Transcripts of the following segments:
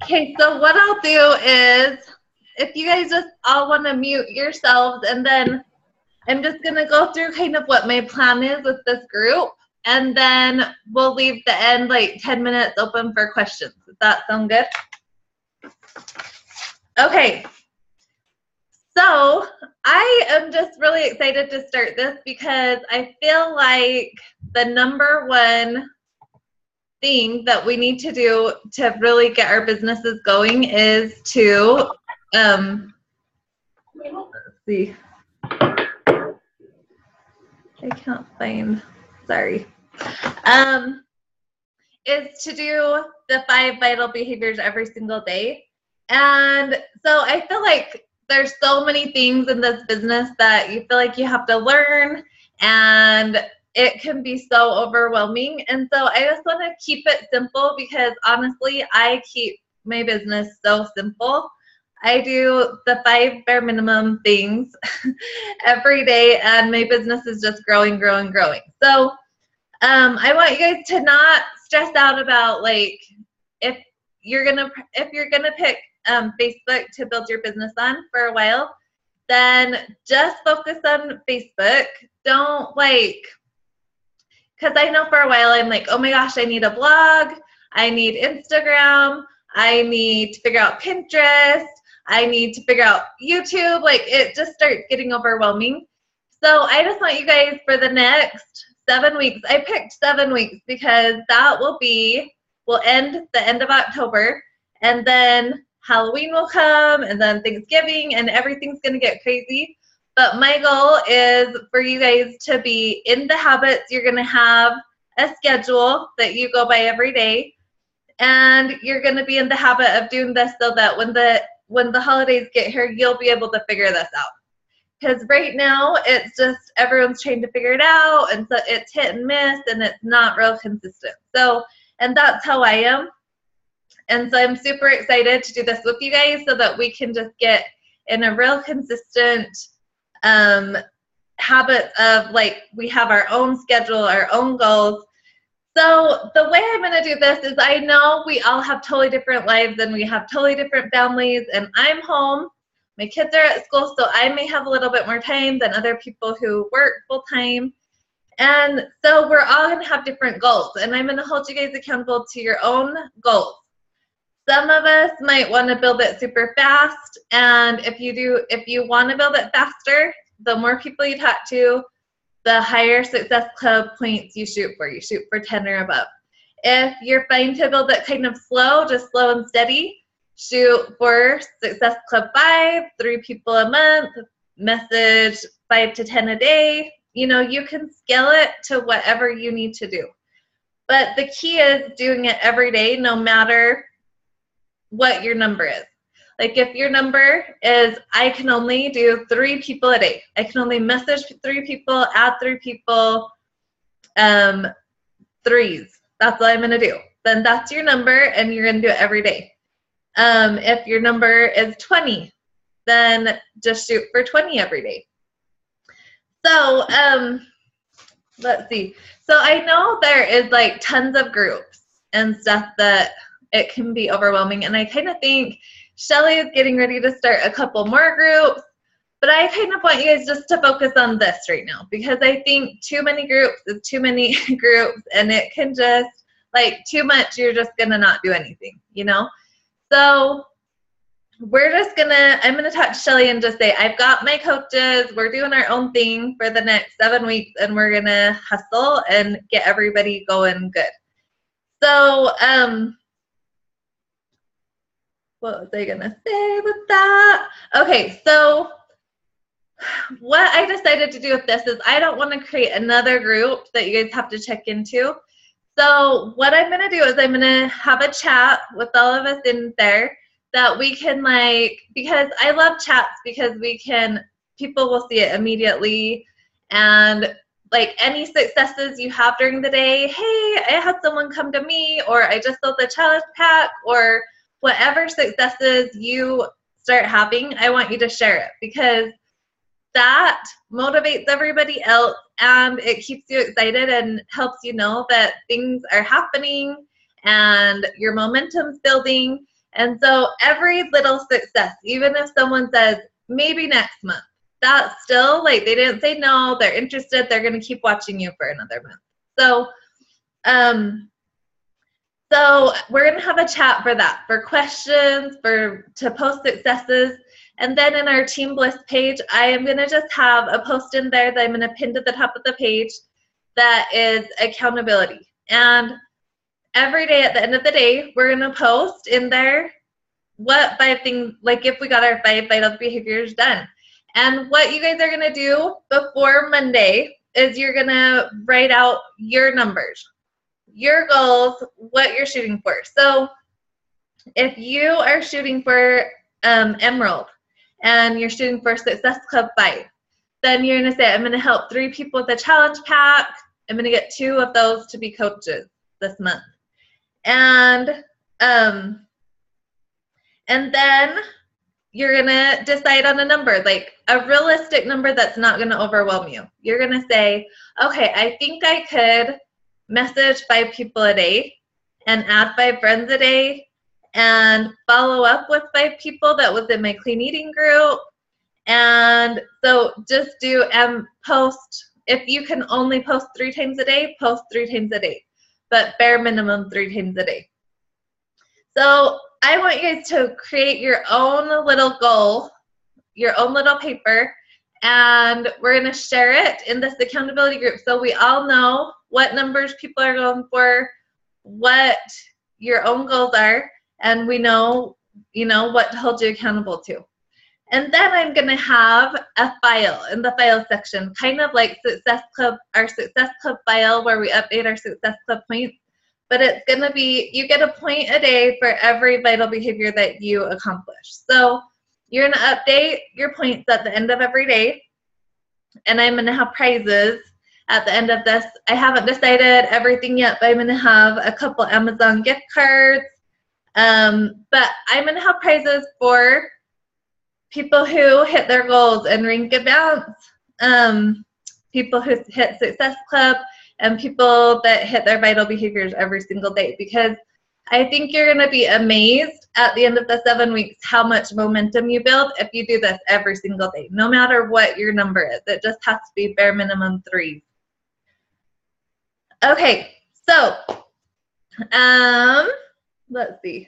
Okay, so what I'll do is, if you guys just all want to mute yourselves, and then I'm just going to go through kind of what my plan is with this group, and then we'll leave the end like 10 minutes open for questions. Does that sound good? Okay. So I am just really excited to start this because I feel like the number one thing that we need to do to really get our businesses going is to, let's see, I can't find, sorry, is to do the 5 vital behaviors every single day. And so I feel like there's so many things in this business that you feel like you have to learn, and it can be so overwhelming. And so I just want to keep it simple because honestly, I keep my business so simple. I do the 5 bare minimum things every day, and my business is just growing, growing, growing. So I want you guys to not stress out about like if you're gonna pick Facebook to build your business on for a while, then just focus on Facebook. Don't like, because I know for a while I'm like, oh my gosh, I need a blog, I need Instagram, I need to figure out Pinterest, I need to figure out YouTube. Like it just starts getting overwhelming. So I just want you guys for the next 7 weeks, I picked 7 weeks because that will end the end of October, and then Halloween will come, and then Thanksgiving, and everything's going to get crazy. But my goal is for you guys to be in the habits. You're going to have a schedule that you go by every day, and you're going to be in the habit of doing this so that when the holidays get here, you'll be able to figure this out. Because right now, it's just everyone's trying to figure it out, and so it's hit and miss, and it's not real consistent. So, and that's how I am. And so I'm super excited to do this with you guys so that we can just get in a real consistent habit of like we have our own schedule, our own goals. So the way I'm going to do this is I know we all have totally different lives and we have totally different families, and I'm home. My kids are at school, so I may have a little bit more time than other people who work full time. And so we're all going to have different goals, and I'm going to hold you guys accountable to your own goals. Some of us might want to build it super fast, and if you want to build it faster, the more people you talk to, the higher Success Club points you shoot for. You shoot for 10 or above. If you're fine to build it kind of slow, just slow and steady, shoot for Success Club 5, 3 people a month, message 5 to 10 a day. You know, you can scale it to whatever you need to do. But the key is doing it every day, no matter what your number is. Like if your number is, I can only do 3 people a day. I can only message 3 people, add 3 people, 3s. That's all I'm going to do. Then that's your number, and you're going to do it every day. If your number is 20, then just shoot for 20 every day. So let's see. So I know there is like tons of groups and stuff that it can be overwhelming, and I kind of think Shelly is getting ready to start a couple more groups, but I kind of want you guys just to focus on this right now because I think too many groups is too many groups, and it can just, like, too much, you're just going to not do anything, you know? So we're just going to, I'm going to talk to Shelly and just say, I've got my coaches, we're doing our own thing for the next 7 weeks, and we're going to hustle and get everybody going good. So, what was I going to say with that? Okay, so what I decided to do with this is I don't want to create another group that you guys have to check into. So what I'm going to do is I'm going to have a chat with all of us in there that we can, like, because I love chats because people will see it immediately, and like any successes you have during the day, hey, I had someone come to me, or I just sold the challenge pack, or whatever successes you start having, I want you to share it because that motivates everybody else, and it keeps you excited and helps you know that things are happening and your momentum's building. And so every little success, even if someone says, maybe next month, that's still like, they didn't say no, they're interested, they're going to keep watching you for another month. So, so we're going to have a chat for that, for questions, to post successes. And then in our Team Bliss page, I am going to just have a post in there that I'm going to pin to the top of the page that is accountability. And every day at the end of the day, we're going to post in there what 5 things, like if we got our 5 vital behaviors done. And what you guys are going to do before Monday is you're going to write out your numbers, your goals, what you're shooting for. So if you are shooting for Emerald and you're shooting for Success Club 5, then you're going to say, I'm going to help 3 people with a challenge pack. I'm going to get 2 of those to be coaches this month. And then you're going to decide on a number, like a realistic number that's not going to overwhelm you. You're going to say, okay, I think I could message 5 people a day and add 5 friends a day and follow up with 5 people that was in my clean eating group. And so just do post, if you can only post 3 times a day, post 3 times a day, but bare minimum 3 times a day. So I want you guys to create your own little goal, your own little paper, and we're going to share it in this accountability group so we all know what numbers people are going for, what your own goals are, and we know, what to hold you accountable to. And then I'm going to have a file in the file section, kind of like Success Club, our Success Club file where we update our Success Club points. But it's going to be, you get a point a day for every vital behavior that you accomplish. So you're going to update your points at the end of every day. And I'm going to have prizes at the end of this. I haven't decided everything yet, but I'm going to have a couple Amazon gift cards. But I'm going to have prizes for people who hit their goals in Rank Advance, people who hit Success Club, and people that hit their vital behaviors every single day, because I think you're going to be amazed at the end of the 7 weeks how much momentum you build if you do this every single day, no matter what your number is. It just has to be bare minimum 3. Okay, so let's see.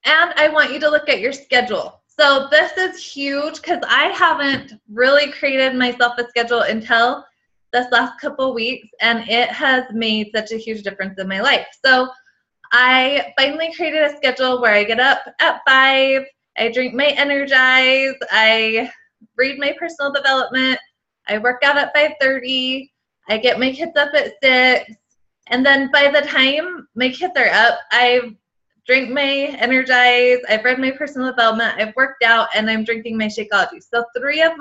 And I want you to look at your schedule. So this is huge because I haven't really created myself a schedule until this last couple weeks, and it has made such a huge difference in my life. So I finally created a schedule where I get up at 5, I drink my Energize, I read my personal development, I work out at 5:30, I get my kids up at 6, and then by the time my kids are up, I've drink my Energize, I've read my personal development, I've worked out, and I'm drinking my Shakeology. So 3 of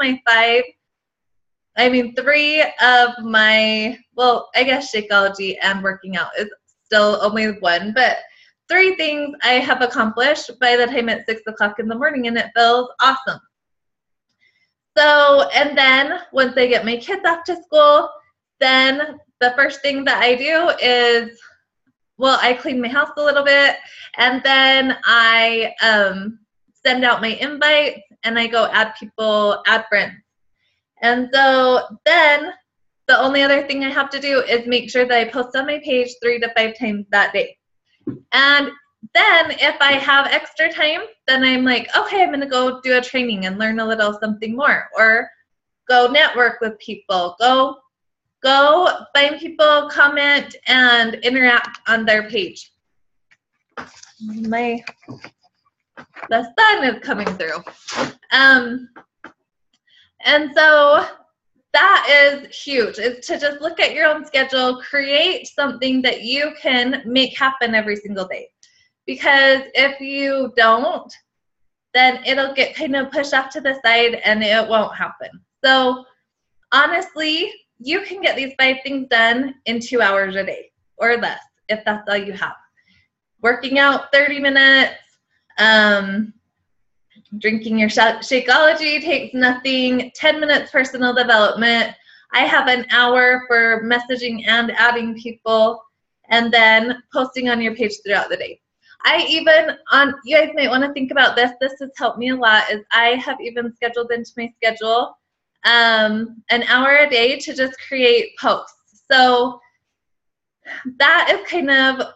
my, well, I guess Shakeology and working out is still only 1, but 3 things I have accomplished by the time it's 6 o'clock in the morning, and it feels awesome. So, and then once I get my kids off to school, then the first thing that I do is, well, I clean my house a little bit, and then I send out my invites, and I go add people, add friends. And so then the only other thing I have to do is make sure that I post on my page 3 to 5 times that day. And then if I have extra time, then I'm like, okay, I'm going to go do a training and learn a little something more, or go network with people, go find people, comment, and interact on their page. The sun is coming through. And so that is huge, is to just look at your own schedule, create something that you can make happen every single day. Because if you don't, then it'll get kind of pushed off to the side and it won't happen. So honestly, you can get these 5 things done in 2 hours a day or less, if that's all you have. Working out 30 minutes, drinking your Shakeology takes nothing, 10 minutes personal development. I have an hour for messaging and adding people, and then posting on your page throughout the day. I even, you guys might want to think about this. This has helped me a lot, is I have even scheduled into my schedule an hour a day to just create posts. So that is kind of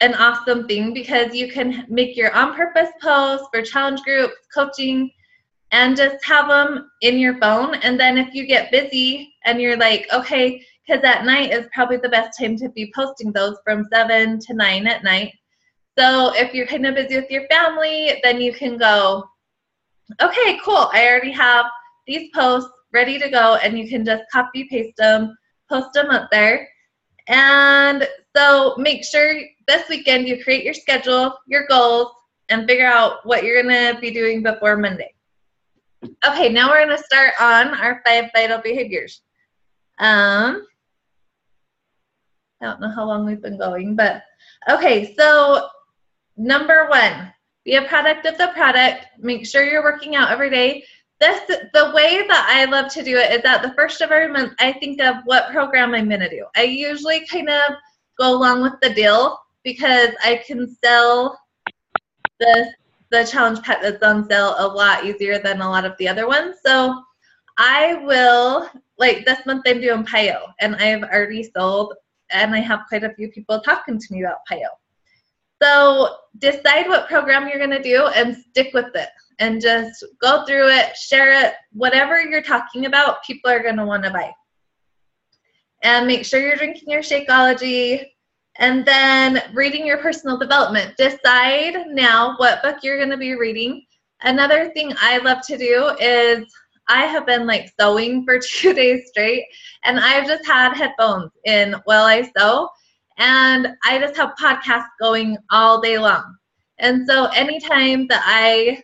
an awesome thing, because you can make your on-purpose posts for challenge groups, coaching, and just have them in your phone. And then if you get busy and you're like, okay, because at night is probably the best time to be posting those, from 7 to 9 at night. So if you're kind of busy with your family, then you can go, okay, cool, I already have these posts ready to go, and you can just copy paste them, post them up there. And so make sure this weekend you create your schedule, your goals, and figure out what you're going to be doing before Monday. Okay, now we're going to start on our 5 vital behaviors. I don't know how long we've been going, but okay, so number 1, be a product of the product. Make sure you're working out every day. The way that I love to do it is at the first of every month, I think of what program I'm going to do. I usually kind of go along with the deal, because I can sell the challenge pack that's on sale a lot easier than a lot of the other ones. So I will, like this month I'm doing PIO, and I've already sold, and I have quite a few people talking to me about PIO. So decide what program you're going to do and stick with it, and just go through it, share it. Whatever you're talking about, people are going to want to buy. And make sure you're drinking your Shakeology. And then reading your personal development. Decide now what book you're going to be reading. Another thing I love to do is, I have been like sewing for 2 days straight, and I've just had headphones in while I sew, and I just have podcasts going all day long. And so anytime that I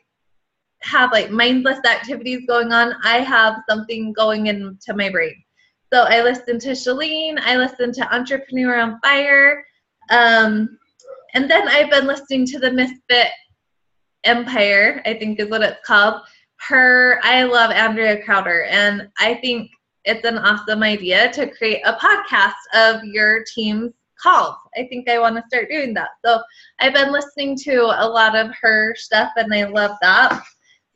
have like mindless activities going on, I have something going into my brain. So I listen to Shalene, I listen to Entrepreneur on Fire, and then I've been listening to the Misfit Empire, I think is what it's called. I love Andrea Crowder, and I think it's an awesome idea to create a podcast of your team's calls. I think I want to start doing that. So I've been listening to a lot of her stuff, and I love that.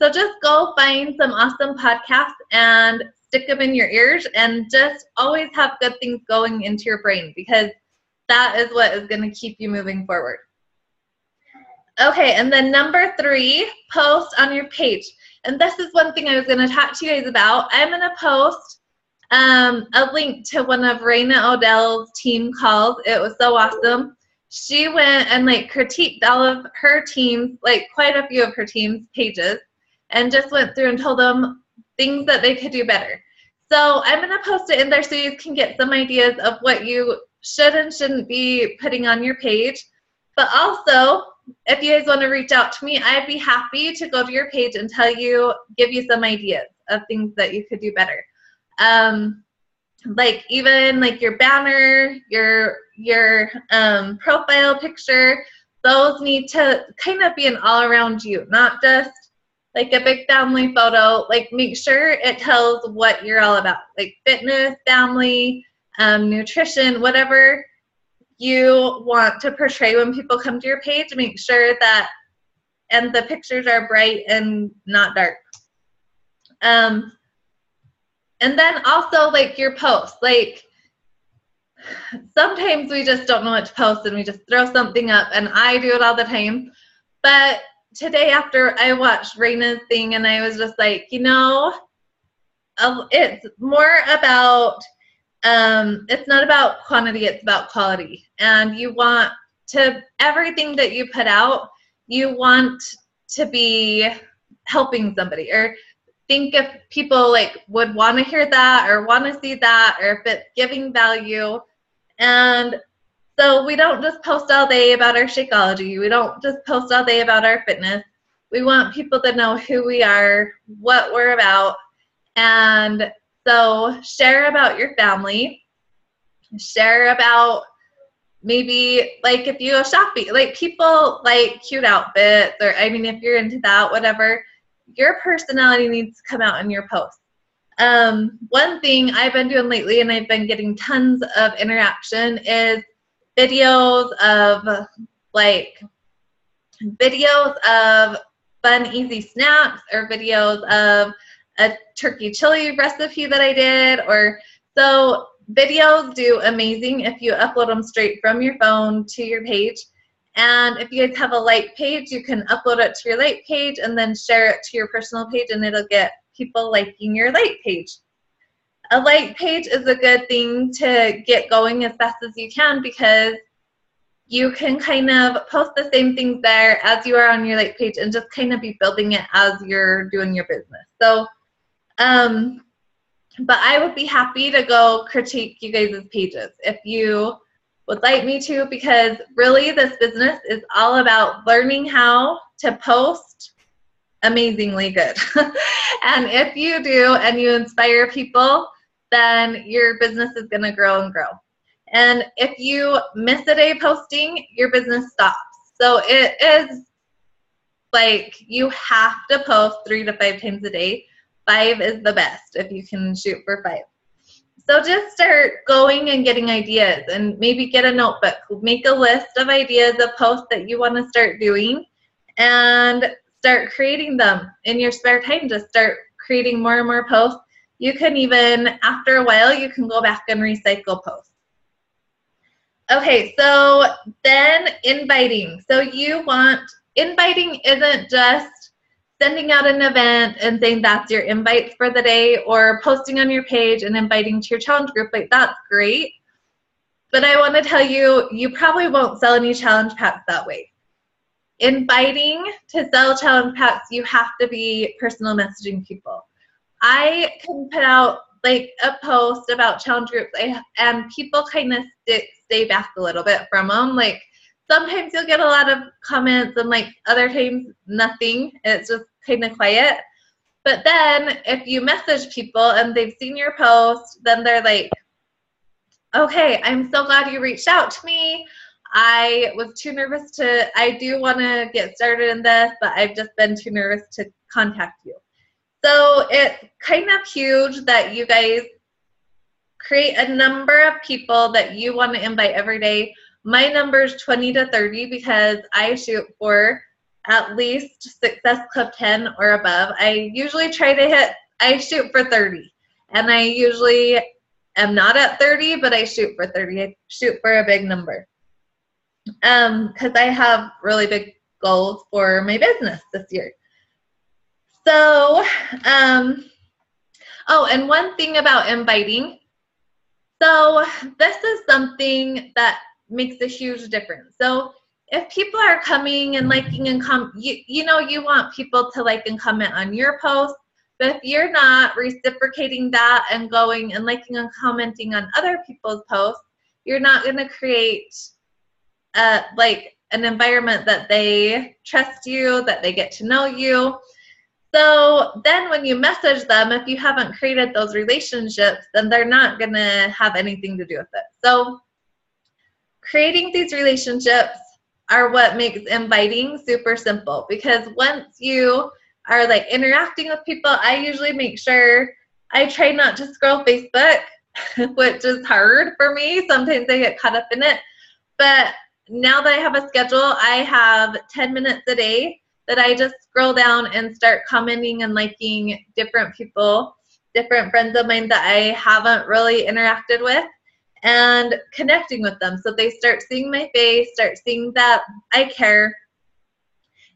So just go find some awesome podcasts and stick them in your ears, and just always have good things going into your brain, because that is what is going to keep you moving forward. Okay, and then number 3, post on your page. And this is one thing I was going to talk to you guys about. I'm going to post a link to one of Raina Odell's team calls. It was so awesome. She went and like critiqued all of her teams, like quite a few of her team's pages, and just went through and told them things that they could do better. So I'm going to post it in there so you can get some ideas of what you should and shouldn't be putting on your page. But also, if you guys want to reach out to me, I'd be happy to go to your page and give you some ideas of things that you could do better. Like even like your banner, your profile picture, those need to kind of be an all around you, not just like a big family photo. Like make sure it tells what you're all about, like fitness, family, nutrition, whatever you want to portray when people come to your page. Make sure that, and the pictures are bright and not dark. And then also like your posts, like sometimes we just don't know what to post and we just throw something up, and I do it all the time. But today after I watched Raina's thing, and I was just like, you know, it's more about, it's not about quantity, it's about quality. And you want to, everything that you put out, you want to be helping somebody, or think if people like would want to hear that or want to see that, or if it's giving value. And so we don't just post all day about our Shakeology. We don't just post all day about our fitness. We want people to know who we are, what we're about. And so share about your family. Share about maybe like if you go shopping, like people like cute outfits, or I mean if you're into that, whatever, your personality needs to come out in your posts. One thing I've been doing lately, and I've been getting tons of interaction, is videos of like videos of fun, easy snacks, or videos of a turkey chili recipe that I did. Or so videos do amazing if you upload them straight from your phone to your page. And if you guys have a like page, you can upload it to your like page and then share it to your personal page, and it'll get people liking your like page. A like page is a good thing to get going as fast as you can, because you can kind of post the same things there as you are on your like page and just kind of be building it as you're doing your business. So, but I would be happy to go critique you guys' pages if you would like me to, because really this business is all about learning how to post amazingly good. And if you do and you inspire people, then your business is going to grow and grow. And if you miss a day posting, your business stops. So it is like you have to post 3 to 5 times a day. 5 is the best if you can shoot for 5. So just start going and getting ideas, and maybe get a notebook. Make a list of ideas of posts that you want to start doing, and start creating them in your spare time. Just start creating more and more posts. You can even, after a while, you can go back and recycle posts. Okay, so then inviting. So inviting isn't just sending out an event and saying that's your invite for the day, or posting on your page and inviting to your challenge group. Like, that's great. But I want to tell you, you probably won't sell any challenge packs that way. Inviting to sell challenge packs, you have to be personal messaging people. I can put out like a post about challenge groups, and people kind of stay back a little bit from them. Like, sometimes you'll get a lot of comments, and like other times nothing. It's just kind of quiet. But then if you message people and they've seen your post, then they're like, okay, I'm so glad you reached out to me. I was too nervous I do want to get started in this, but I've just been too nervous to contact you. So it's kind of huge that you guys create a number of people that you want to invite every day. My number is 20 to 30 because I shoot for at least Success Club 10 or above. I usually I shoot for 30. And I usually am not at 30, but I shoot for 30. I shoot for a big number. Because I have really big goals for my business this year. So, oh, and one thing about inviting. So this is something that makes a huge difference. So if people are coming and liking and you know you want people to like and comment on your post, but if you're not reciprocating that and going and liking and commenting on other people's posts, you're not going to create like an environment that they trust you, that they get to know you. So then when you message them, if you haven't created those relationships, then they're not going to have anything to do with it. So creating these relationships are what makes inviting super simple, because once you are like interacting with people, I usually make sure I try not to scroll Facebook, which is hard for me. Sometimes I get caught up in it. But now that I have a schedule, I have 10 minutes a day that I just scroll down and start commenting and liking different people, different friends of mine that I haven't really interacted with, and connecting with them. So they start seeing my face, start seeing that I care.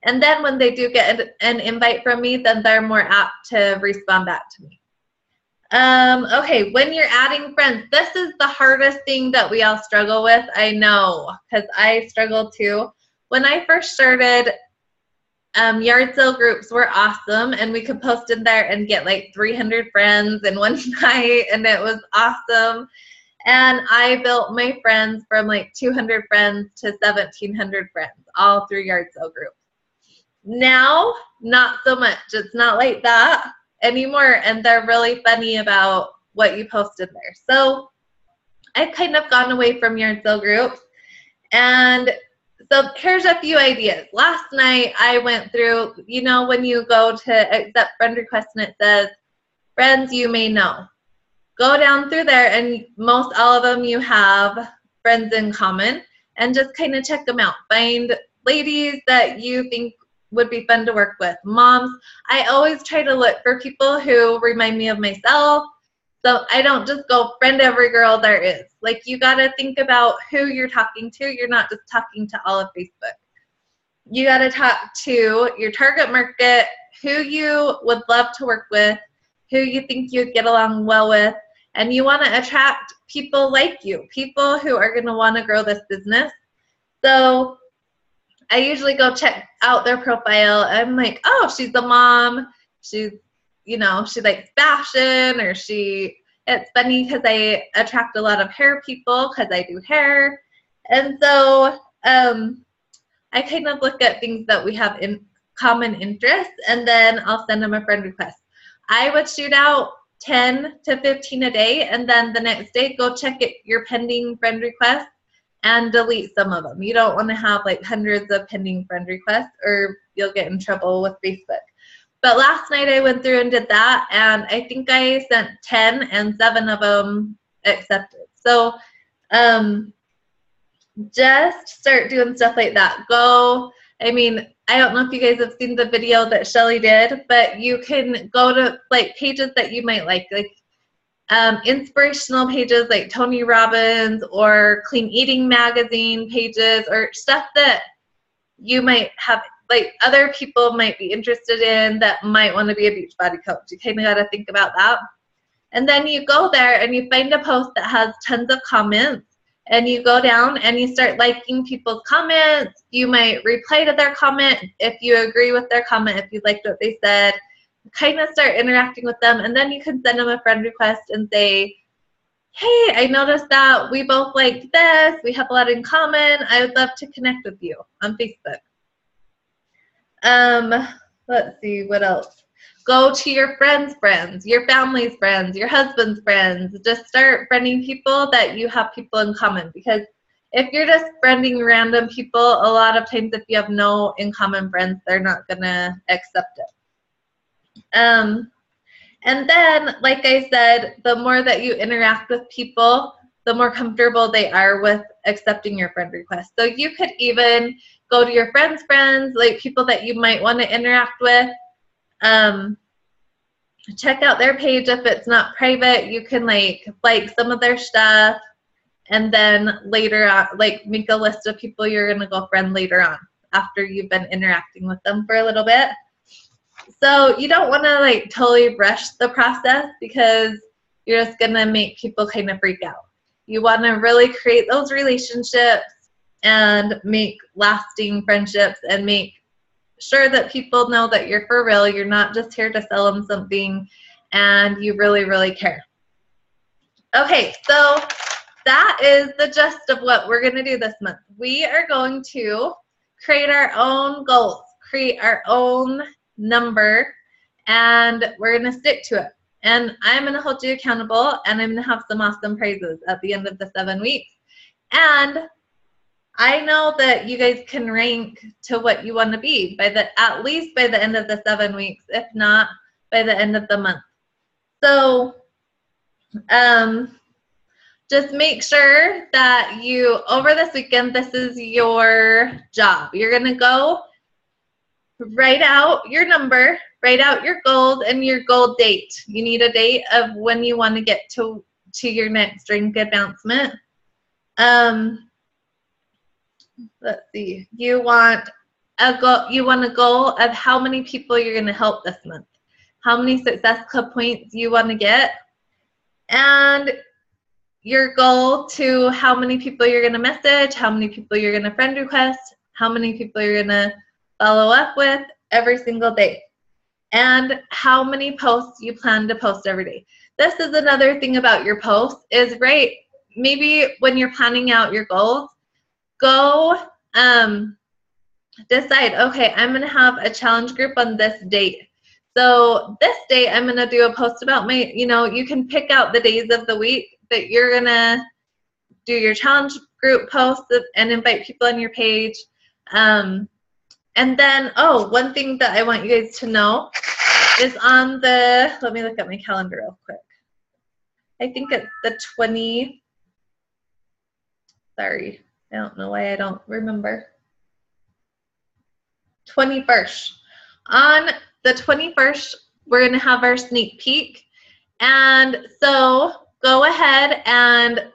And then when they do get an invite from me, then they're more apt to respond back to me. Okay, when you're adding friends, this is the hardest thing that we all struggle with. I know, because I struggle too. When I first started, yard sale groups were awesome, and we could post in there and get like 300 friends in one night, and it was awesome. And I built my friends from like 200 friends to 1,700 friends, all through yard sale groups. Now, not so much. It's not like that anymore, and they're really funny about what you posted there. So I've kind of gone away from yard sale groups, and so here's a few ideas. Last night I went through, you know, when you go to accept friend request and it says, friends you may know. Go down through there, and most all of them you have friends in common, and just kind of check them out. Find ladies that you think would be fun to work with, moms. I always try to look for people who remind me of myself. So I don't just go friend every girl there is. Like, you got to think about who you're talking to. You're not just talking to all of Facebook. You got to talk to your target market, who you would love to work with, who you think you'd get along well with, and you want to attract people like you, people who are going to want to grow this business. So I usually go check out their profile. I'm like, oh, she's a mom. She's, you know, she likes fashion, or it's funny because I attract a lot of hair people because I do hair. And so I kind of look at things that we have in common interests, and then I'll send them a friend request. I would shoot out 10 to 15 a day, and then the next day go check your pending friend requests and delete some of them. You don't want to have like hundreds of pending friend requests, or you'll get in trouble with Facebook. But last night I went through and did that, and I think I sent 10 and 7 of them accepted. So just start doing stuff like that. I don't know if you guys have seen the video that Shelly did, but you can go to like pages that you might like inspirational pages like Tony Robbins or Clean Eating Magazine pages, or stuff that you might have, like other people might be interested in that might want to be a Beachbody coach. You kind of got to think about that. And then you go there and you find a post that has tons of comments, and you go down and you start liking people's comments. You might reply to their comment if you agree with their comment, if you liked what they said. Kind of start interacting with them, and then you can send them a friend request and say, hey, I noticed that we both like this. We have a lot in common. I would love to connect with you on Facebook. Let's see, what else? Go to your friends' friends, your family's friends, your husband's friends. Just start friending people that you have people in common, because if you're just friending random people, a lot of times if you have no in common friends, they're not going to accept it. And then, like I said, the more that you interact with people, the more comfortable they are with accepting your friend request. So you could even go to your friends' friends, like people that you might want to interact with. Check out their page. If it's not private, you can like some of their stuff, and then later on, like make a list of people you're going to go friend later on after you've been interacting with them for a little bit. So you don't want to like totally rush the process, because you're just going to make people kind of freak out. You want to really create those relationships and make lasting friendships, and make sure that people know that you're for real. You're not just here to sell them something, and you really, really care. Okay, so that is the gist of what we're going to do this month. We are going to create our own goals, create our own number, and we're going to stick to it. And I'm going to hold you accountable, and I'm going to have some awesome prizes at the end of the 7 weeks. And I know that you guys can rank to what you want to be at least by the end of the 7 weeks, if not by the end of the month. So just make sure that over this weekend, this is your job. You're going to go write out your number, write out your goals, and your goal date. You need a date of when you want to get to your next rank advancement. Let's see. You want a goal of how many people you're going to help this month, how many Success Club points you want to get, and your goal to how many people you're going to message, how many people you're going to friend request, how many people you're going to follow up with every single day, and how many posts you plan to post every day. This is another thing about your posts is, right, maybe when you're planning out your goals, go decide, okay, I'm going to have a challenge group on this date. So this day I'm going to do a post about my, you can pick out the days of the week that you're going to do your challenge group posts and invite people on your page. And then, one thing that I want you guys to know is let me look at my calendar real quick. I think it's the sorry, I don't know why I don't remember. 21st. On the 21st, we're going to have our sneak peek. And so go ahead and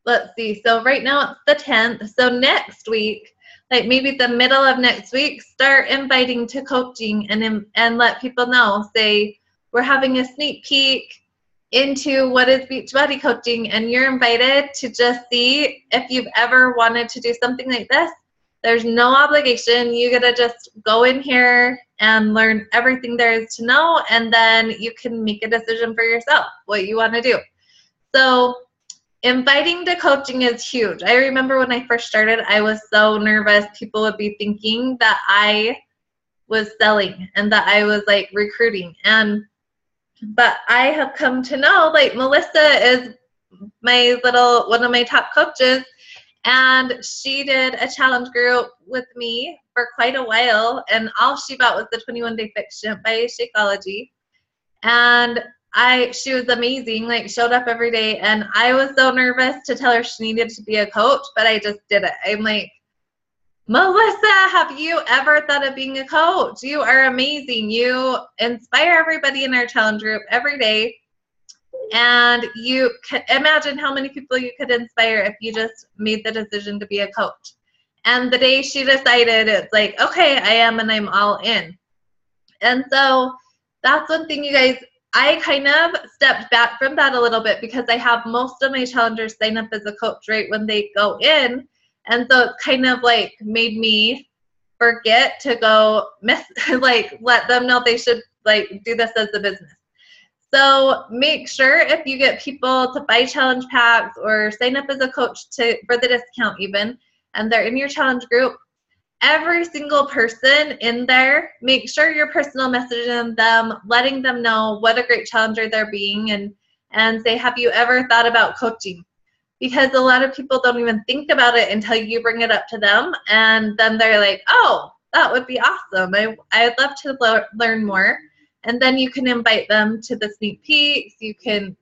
let's see. So right now it's the 10th. So next week, like maybe the middle of next week, start inviting to coaching and let people know. Say, we're having a sneak peek into what is Beachbody coaching, and you're invited to just see if you've ever wanted to do something like this. There's no obligation. You gotta just go in here and learn everything there is to know, and then you can make a decision for yourself what you want to do. So inviting to coaching is huge. I remember when I first started, I was so nervous. People would be thinking that I was selling and that I was like recruiting. But I have come to know, like, Melissa is one of my top coaches, and she did a challenge group with me for quite a while, and all she bought was the 21-Day Fix by Shakeology. And she was amazing, like, showed up every day, and I was so nervous to tell her she needed to be a coach, but I just did it. I'm like, Melissa, have you ever thought of being a coach? You are amazing. You inspire everybody in our challenge group every day. And you can imagine how many people you could inspire if you just made the decision to be a coach. And the day she decided, it's like, okay, I am, and I'm all in. And so that's one thing, you guys, I kind of stepped back from that a little bit because I have most of my challengers sign up as a coach right when they go in. And so it's kind of like made me forget to go let them know they should like do this as a business. So make sure if you get people to buy challenge packs or sign up as a coach for the discount even, and they're in your challenge group, every single person in there, make sure you're personal messaging them, letting them know what a great challenger they're being, and say, have you ever thought about coaching? Because a lot of people don't even think about it until you bring it up to them, and then they're like, oh, that would be awesome. I'd love to learn more. And then you can invite them to the sneak peeks. You can,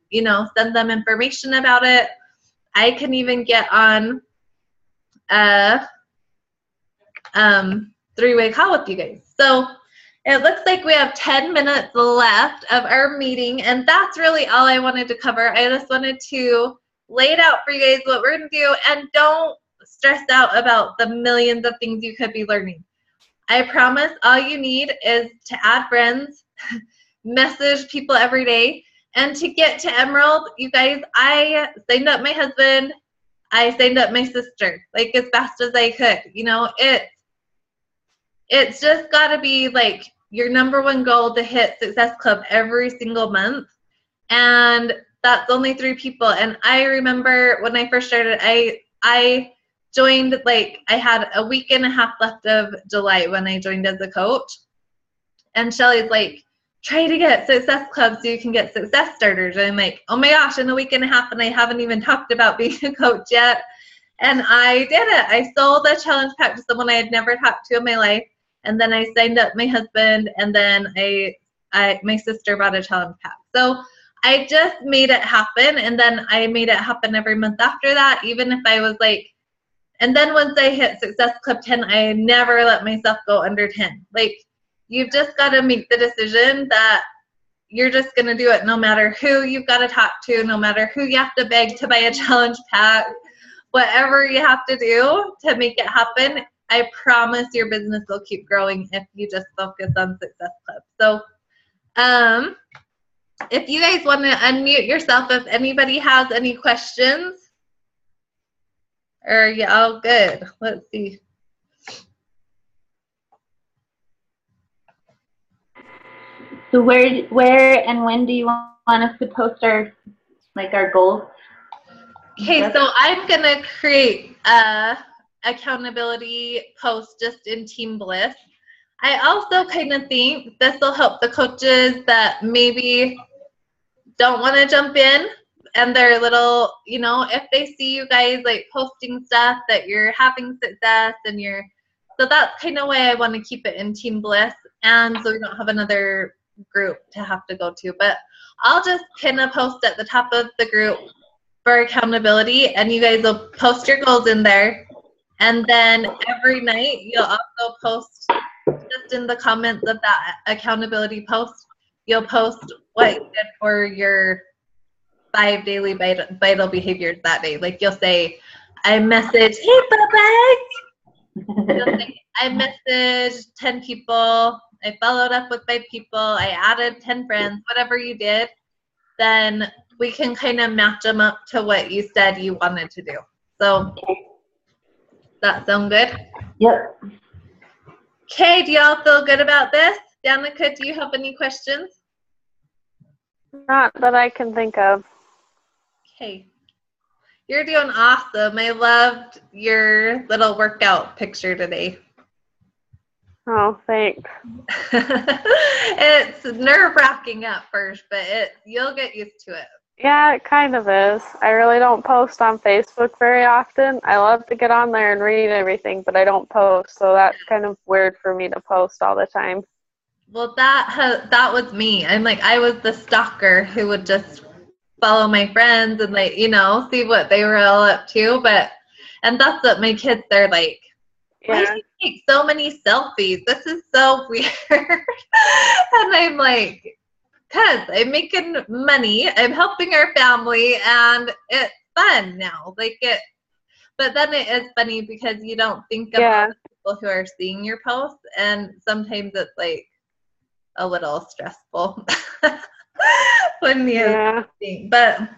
send them information about it. I can even get on a three-way call with you guys. So it looks like we have 10 minutes left of our meeting, and that's really all I wanted to cover. I just wanted to lay it out for you guys what we're going to do, and don't stress out about the millions of things you could be learning. I promise all you need is to add friends, message people every day, and to get to Emerald, you guys, I signed up my husband, I signed up my sister, like as fast as I could. It's just got to be like your number one goal to hit Success Club every single month, and that's only 3 people. And I remember when I first started, I joined, like, I had a week and a half left of July when I joined as a coach. And Shelly's like, try to get Success Club so you can get Success Starters. And I'm like, oh my gosh, in a week and a half, and I haven't even talked about being a coach yet. And I did it. I sold a challenge pack to someone I had never talked to in my life. And then I signed up my husband, and then my sister bought a challenge pack. So I just made it happen, and then I made it happen every month after that, even if I was like, and then once I hit Success Club 10, I never let myself go under 10. Like, you've just got to make the decision that you're just going to do it no matter who you've got to talk to, no matter who you have to beg to buy a challenge pack, whatever you have to do to make it happen. I promise your business will keep growing if you just focus on Success Club. So, if you guys want to unmute yourself, if anybody has any questions, or are you all good? Let's see. So where and when do you want us to post our goals? Okay, so I'm gonna create a accountability post just in Team Bliss. I also kind of think this will help the coaches that maybe don't want to jump in, and they're little, if they see you guys like posting stuff that you're having success, and so that's kind of why I want to keep it in Team Bliss, and so we don't have another group to have to go to. But I'll just pin a post at the top of the group for accountability, and you guys will post your goals in there. And then every night you'll also post just in the comments of that accountability post, you'll post what you did for your 5 daily vital behaviors that day. Like you'll say, I messaged, hey, Bubba. You'll say, I messaged 10 people. I followed up with 5 people. I added 10 friends, whatever you did. Then we can kind of match them up to what you said you wanted to do. So, that sound good? Yep. Okay, do y'all feel good about this? Danica, do you have any questions? Not that I can think of. Okay. You're doing awesome. I loved your little workout picture today. Oh, thanks. It's nerve-wracking at first, but you'll get used to it. Yeah, it kind of is. I really don't post on Facebook very often. I love to get on there and read everything, but I don't post, so that's kind of weird for me to post all the time. Well, that was me. I was the stalker who would just follow my friends and see what they were all up to. And that's what my kids, they're like, why do you take so many selfies? This is so weird. And I'm like, because I'm making money, I'm helping our family, and it's fun now. But then it is funny because you don't think about the people who are seeing your posts, and sometimes it's like a little stressful when you think. But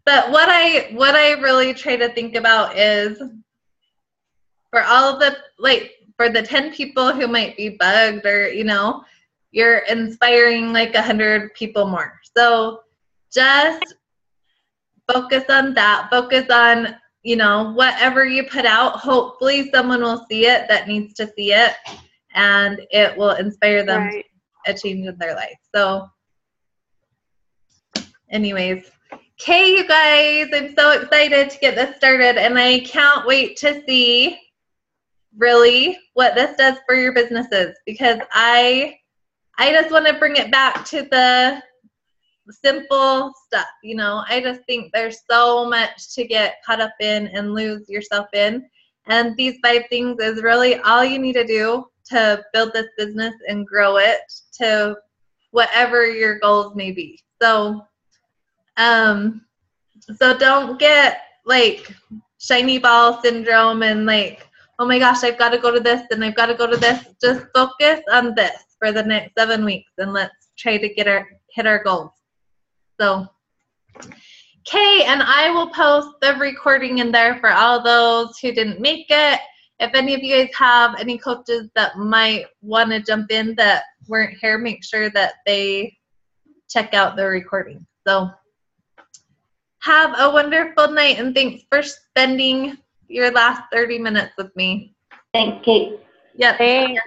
what I really try to think about is for all of the for the 10 people who might be bugged, or you're inspiring 100 people more. So just focus on that. Focus on whatever you put out. Hopefully someone will see it that needs to see it, and it will inspire them to a change in their life. So anyways, okay, you guys, I'm so excited to get this started, and I can't wait to see really what this does for your businesses, because I just want to bring it back to the simple stuff. I just think there's so much to get caught up in and lose yourself in, and these 5 things is really all you need to do to build this business and grow it to whatever your goals may be. So don't get shiny ball syndrome and oh my gosh, I've got to go to this and I've got to go to this. Just focus on this for the next 7 weeks, and let's try to hit our goals. So, okay, and I will post the recording in there for all those who didn't make it. If any of you guys have any coaches that might want to jump in that weren't here, make sure that they check out the recording. So, have a wonderful night, and thanks for spending your last 30 minutes with me. Thanks, Kate. Yep. Thanks.